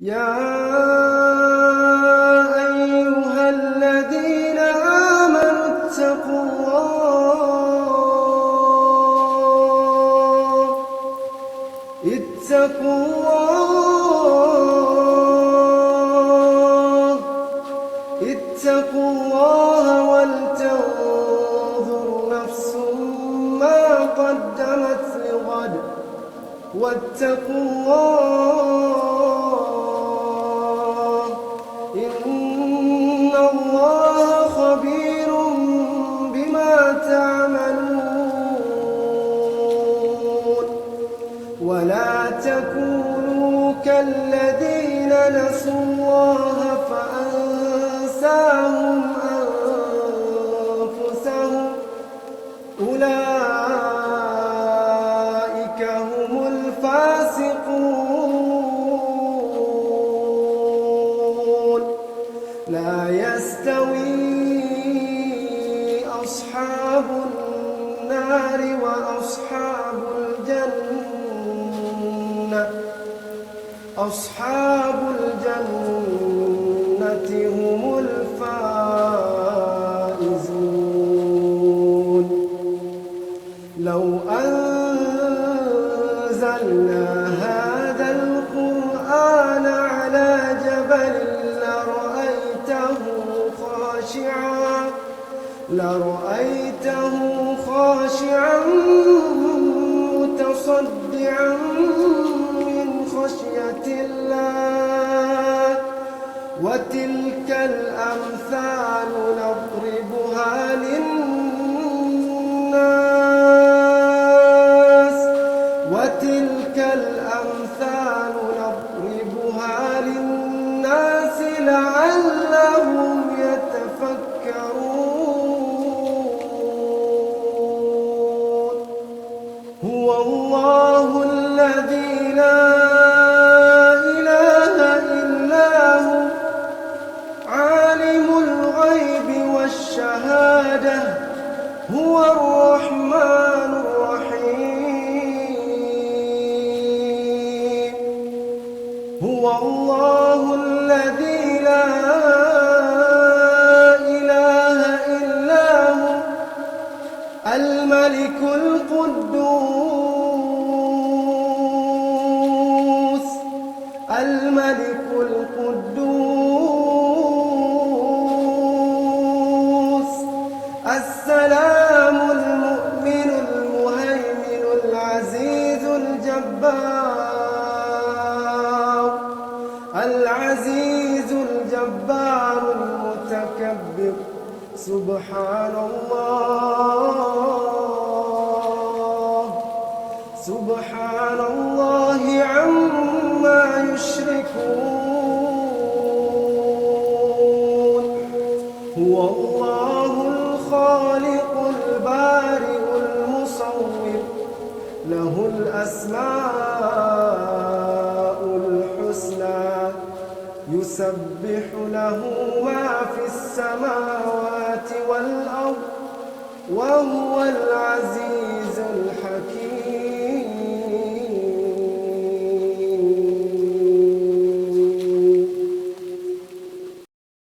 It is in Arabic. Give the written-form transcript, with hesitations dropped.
يا أيها الذين آمنوا اتقوا الله ولتنظر نفس ما قدمت لغد واتقوا الله إن الله خبير بما تعملون. ولا تكونوا كالذين نسوا الله فأنساهم أنفسهم أولئك هم الفاسقون. لا يستوي أصحاب النار وأصحاب الجنة أصحاب الجنة هم الفائزون. لو أنزلنا هذا القرآن على جبل لرأيته خاشعا متصدعا من خشية الله. وتلك الأمثال نضربها للناس لعلهم يتفكرون. هو الله الذي لا إله إلا هو عالم الغيب والشهادة هو الرحمن الرحيم. هو الله الذي لا إله إلا هو الملك القدوس السلام المؤمن المهيمن العزيز الجبار المتكبر. سبحان الله عما يشركون. هو الله الخالق البارئ المصور له الأسماء الحسنى يسبح له ما في السماوات والأرض وهو العزيز